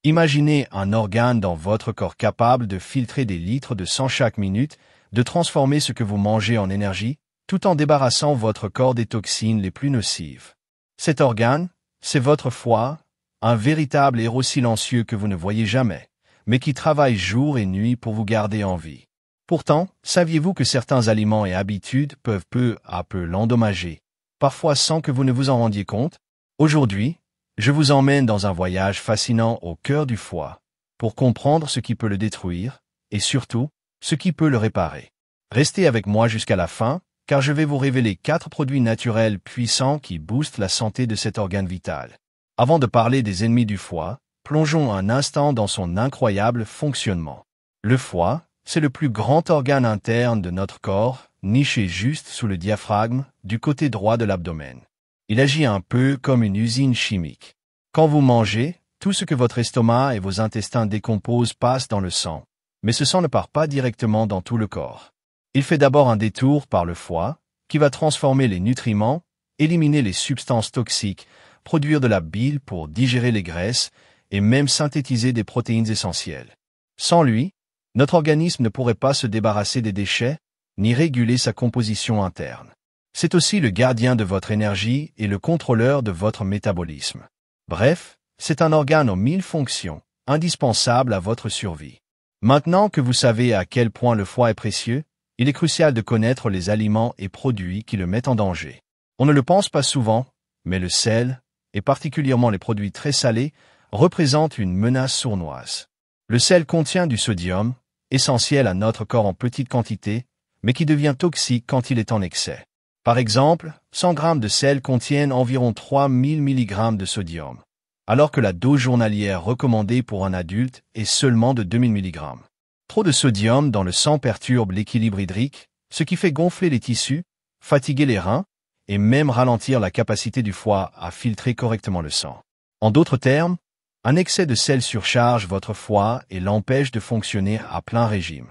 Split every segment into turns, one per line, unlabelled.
Imaginez un organe dans votre corps capable de filtrer des litres de sang chaque minute, de transformer ce que vous mangez en énergie, tout en débarrassant votre corps des toxines les plus nocives. Cet organe, c'est votre foie, un véritable héros silencieux que vous ne voyez jamais, mais qui travaille jour et nuit pour vous garder en vie. Pourtant, saviez-vous que certains aliments et habitudes peuvent peu à peu l'endommager, parfois sans que vous ne vous en rendiez compte? Aujourd'hui, je vous emmène dans un voyage fascinant au cœur du foie, pour comprendre ce qui peut le détruire, et surtout, ce qui peut le réparer. Restez avec moi jusqu'à la fin, car je vais vous révéler 4 produits naturels puissants qui boostent la santé de cet organe vital. Avant de parler des ennemis du foie, plongeons un instant dans son incroyable fonctionnement. Le foie, c'est le plus grand organe interne de notre corps, niché juste sous le diaphragme, du côté droit de l'abdomen. Il agit un peu comme une usine chimique. Quand vous mangez, tout ce que votre estomac et vos intestins décomposent passe dans le sang, mais ce sang ne part pas directement dans tout le corps. Il fait d'abord un détour par le foie, qui va transformer les nutriments, éliminer les substances toxiques, produire de la bile pour digérer les graisses et même synthétiser des protéines essentielles. Sans lui, notre organisme ne pourrait pas se débarrasser des déchets, ni réguler sa composition interne. C'est aussi le gardien de votre énergie et le contrôleur de votre métabolisme. Bref, c'est un organe aux 1000 fonctions, indispensable à votre survie. Maintenant que vous savez à quel point le foie est précieux, il est crucial de connaître les aliments et produits qui le mettent en danger. On ne le pense pas souvent, mais le sel, et particulièrement les produits très salés, représente une menace sournoise. Le sel contient du sodium, essentiel à notre corps en petite quantité, mais qui devient toxique quand il est en excès. Par exemple, 100 g de sel contiennent environ 3000 mg de sodium, alors que la dose journalière recommandée pour un adulte est seulement de 2000 mg. Trop de sodium dans le sang perturbe l'équilibre hydrique, ce qui fait gonfler les tissus, fatiguer les reins, et même ralentir la capacité du foie à filtrer correctement le sang. En d'autres termes, un excès de sel surcharge votre foie et l'empêche de fonctionner à plein régime.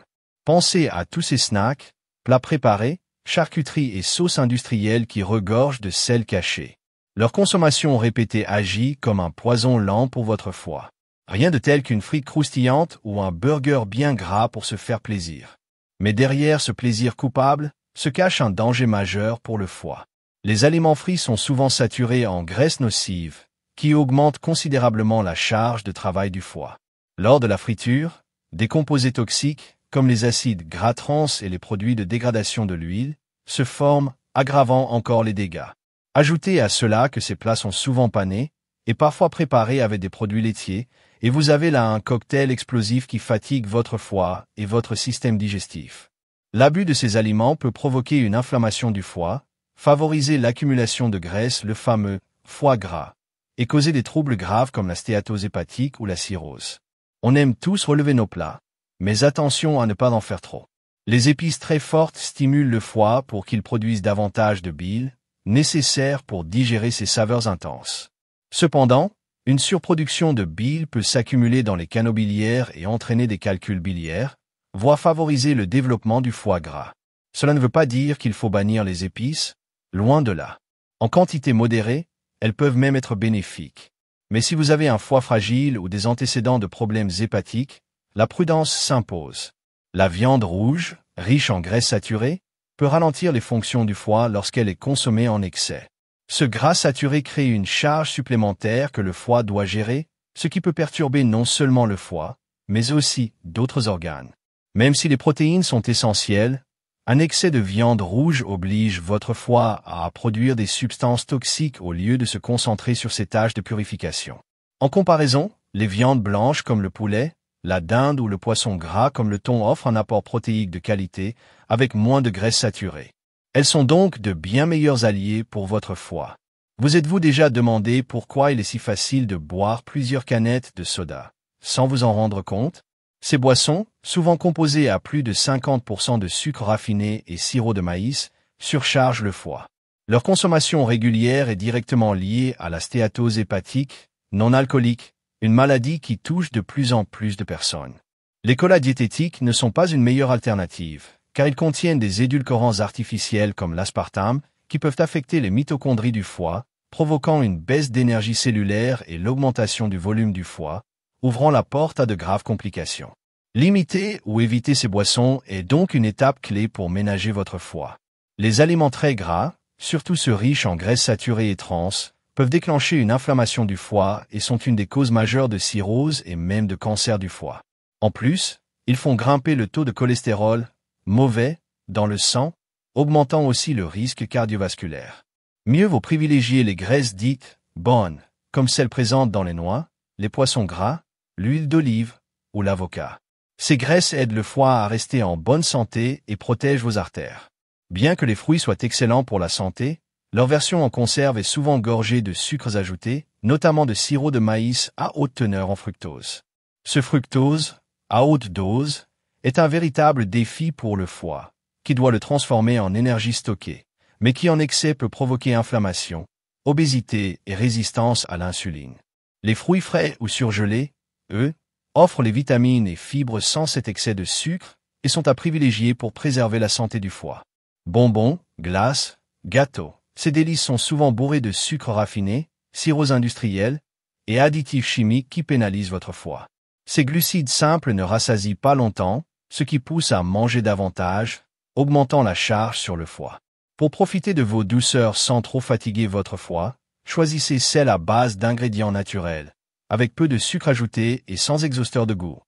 Pensez à tous ces snacks, plats préparés, charcuteries et sauces industrielles qui regorgent de sel caché. Leur consommation répétée agit comme un poison lent pour votre foie. Rien de tel qu'une frite croustillante ou un burger bien gras pour se faire plaisir. Mais derrière ce plaisir coupable, se cache un danger majeur pour le foie. Les aliments frits sont souvent saturés en graisses nocives, qui augmentent considérablement la charge de travail du foie. Lors de la friture, des composés toxiques, comme les acides gras trans et les produits de dégradation de l'huile, se forment, aggravant encore les dégâts. Ajoutez à cela que ces plats sont souvent panés, et parfois préparés avec des produits laitiers, et vous avez là un cocktail explosif qui fatigue votre foie et votre système digestif. L'abus de ces aliments peut provoquer une inflammation du foie, favoriser l'accumulation de graisse, le fameux foie gras, et causer des troubles graves comme la stéatose hépatique ou la cirrhose. On aime tous relever nos plats, mais attention à ne pas en faire trop. Les épices très fortes stimulent le foie pour qu'il produise davantage de bile, nécessaire pour digérer ces saveurs intenses. Cependant, une surproduction de bile peut s'accumuler dans les canaux biliaires et entraîner des calculs biliaires, voire favoriser le développement du foie gras. Cela ne veut pas dire qu'il faut bannir les épices, loin de là. En quantité modérée, elles peuvent même être bénéfiques. Mais si vous avez un foie fragile ou des antécédents de problèmes hépatiques, la prudence s'impose. La viande rouge, riche en graisses saturées, peut ralentir les fonctions du foie lorsqu'elle est consommée en excès. Ce gras saturé crée une charge supplémentaire que le foie doit gérer, ce qui peut perturber non seulement le foie, mais aussi d'autres organes. Même si les protéines sont essentielles, un excès de viande rouge oblige votre foie à produire des substances toxiques au lieu de se concentrer sur ses tâches de purification. En comparaison, les viandes blanches comme le poulet, la dinde ou le poisson gras comme le thon offrent un apport protéique de qualité avec moins de graisses saturées. Elles sont donc de bien meilleurs alliés pour votre foie. Vous êtes-vous déjà demandé pourquoi il est si facile de boire plusieurs canettes de soda, sans vous en rendre compte? Ces boissons, souvent composées à plus de 50% de sucre raffiné et sirop de maïs, surchargent le foie. Leur consommation régulière est directement liée à la stéatose hépatique, non alcoolique, une maladie qui touche de plus en plus de personnes. Les colas diététiques ne sont pas une meilleure alternative, car ils contiennent des édulcorants artificiels comme l'aspartame, qui peuvent affecter les mitochondries du foie, provoquant une baisse d'énergie cellulaire et l'augmentation du volume du foie, ouvrant la porte à de graves complications. Limiter ou éviter ces boissons est donc une étape clé pour ménager votre foie. Les aliments très gras, surtout ceux riches en graisses saturées et trans, peuvent déclencher une inflammation du foie et sont une des causes majeures de cirrhose et même de cancer du foie. En plus, ils font grimper le taux de cholestérol, mauvais, dans le sang, augmentant aussi le risque cardiovasculaire. Mieux vaut privilégier les graisses dites bonnes, comme celles présentes dans les noix, les poissons gras, l'huile d'olive ou l'avocat. Ces graisses aident le foie à rester en bonne santé et protègent vos artères. Bien que les fruits soient excellents pour la santé, leur version en conserve est souvent gorgée de sucres ajoutés, notamment de sirop de maïs à haute teneur en fructose. Ce fructose, à haute dose, est un véritable défi pour le foie, qui doit le transformer en énergie stockée, mais qui en excès peut provoquer inflammation, obésité et résistance à l'insuline. Les fruits frais ou surgelés, eux, offrent les vitamines et fibres sans cet excès de sucre et sont à privilégier pour préserver la santé du foie. Bonbons, glaces, gâteaux. Ces délices sont souvent bourrés de sucre raffiné, sirops industriels et additifs chimiques qui pénalisent votre foie. Ces glucides simples ne rassasient pas longtemps, ce qui pousse à manger davantage, augmentant la charge sur le foie. Pour profiter de vos douceurs sans trop fatiguer votre foie, choisissez celles à base d'ingrédients naturels, avec peu de sucre ajouté et sans exhausteur de goût.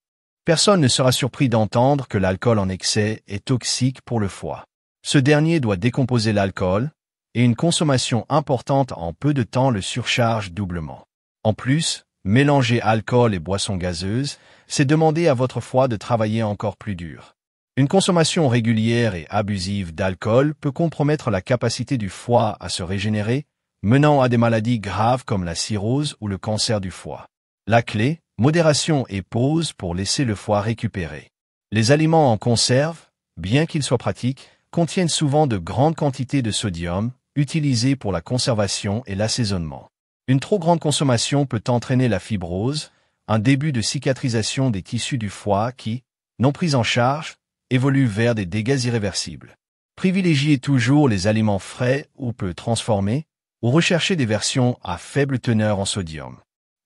Personne ne sera surpris d'entendre que l'alcool en excès est toxique pour le foie. Ce dernier doit décomposer l'alcool, et une consommation importante en peu de temps le surcharge doublement. En plus, mélanger alcool et boissons gazeuses, c'est demander à votre foie de travailler encore plus dur. Une consommation régulière et abusive d'alcool peut compromettre la capacité du foie à se régénérer, menant à des maladies graves comme la cirrhose ou le cancer du foie. La clé, modération et pause pour laisser le foie récupérer. Les aliments en conserve, bien qu'ils soient pratiques, contiennent souvent de grandes quantités de sodium, utilisé pour la conservation et l'assaisonnement. Une trop grande consommation peut entraîner la fibrose, un début de cicatrisation des tissus du foie qui, non pris en charge, évoluent vers des dégâts irréversibles. Privilégiez toujours les aliments frais ou peu transformés, ou recherchez des versions à faible teneur en sodium.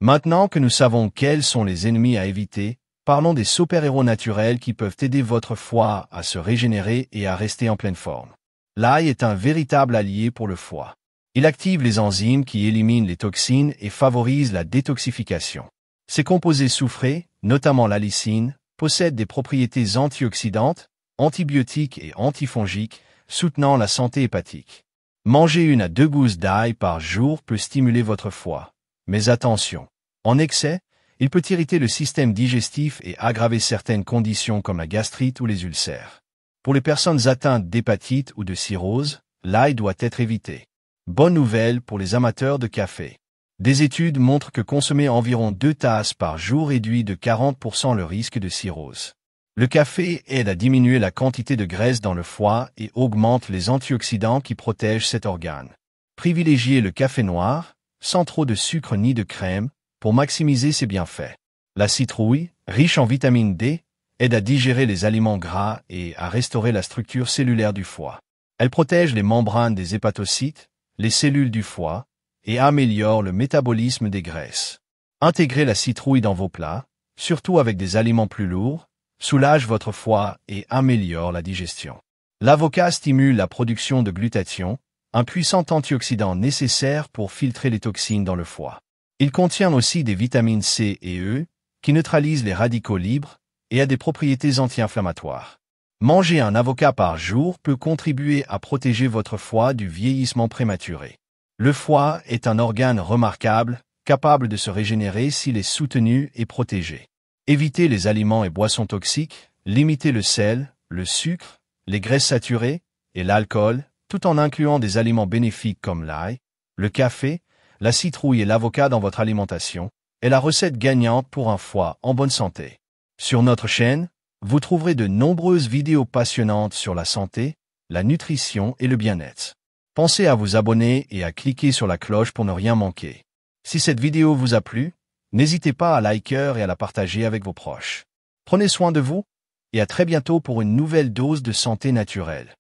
Maintenant que nous savons quels sont les ennemis à éviter, parlons des super-héros naturels qui peuvent aider votre foie à se régénérer et à rester en pleine forme. L'ail est un véritable allié pour le foie. Il active les enzymes qui éliminent les toxines et favorise la détoxification. Ces composés soufrés, notamment l'allicine, possèdent des propriétés antioxydantes, antibiotiques et antifongiques, soutenant la santé hépatique. Manger 1 à 2 gousses d'ail par jour peut stimuler votre foie. Mais attention, en excès, il peut irriter le système digestif et aggraver certaines conditions comme la gastrite ou les ulcères. Pour les personnes atteintes d'hépatite ou de cirrhose, l'ail doit être évité. Bonne nouvelle pour les amateurs de café. Des études montrent que consommer environ 2 tasses par jour réduit de 40% le risque de cirrhose. Le café aide à diminuer la quantité de graisse dans le foie et augmente les antioxydants qui protègent cet organe. Privilégiez le café noir, sans trop de sucre ni de crème, pour maximiser ses bienfaits. La citrouille, riche en vitamine D, aide à digérer les aliments gras et à restaurer la structure cellulaire du foie. Elle protège les membranes des hépatocytes, les cellules du foie, et améliore le métabolisme des graisses. Intégrez la citrouille dans vos plats, surtout avec des aliments plus lourds, soulage votre foie et améliore la digestion. L'avocat stimule la production de glutathion, un puissant antioxydant nécessaire pour filtrer les toxines dans le foie. Il contient aussi des vitamines C et E, qui neutralisent les radicaux libres, et a des propriétés anti-inflammatoires. Manger un avocat par jour peut contribuer à protéger votre foie du vieillissement prématuré. Le foie est un organe remarquable, capable de se régénérer s'il est soutenu et protégé. Évitez les aliments et boissons toxiques, limitez le sel, le sucre, les graisses saturées et l'alcool, tout en incluant des aliments bénéfiques comme l'ail, le café, la citrouille et l'avocat dans votre alimentation, est la recette gagnante pour un foie en bonne santé. Sur notre chaîne, vous trouverez de nombreuses vidéos passionnantes sur la santé, la nutrition et le bien-être. Pensez à vous abonner et à cliquer sur la cloche pour ne rien manquer. Si cette vidéo vous a plu, n'hésitez pas à liker et à la partager avec vos proches. Prenez soin de vous, et à très bientôt pour une nouvelle dose de santé naturelle.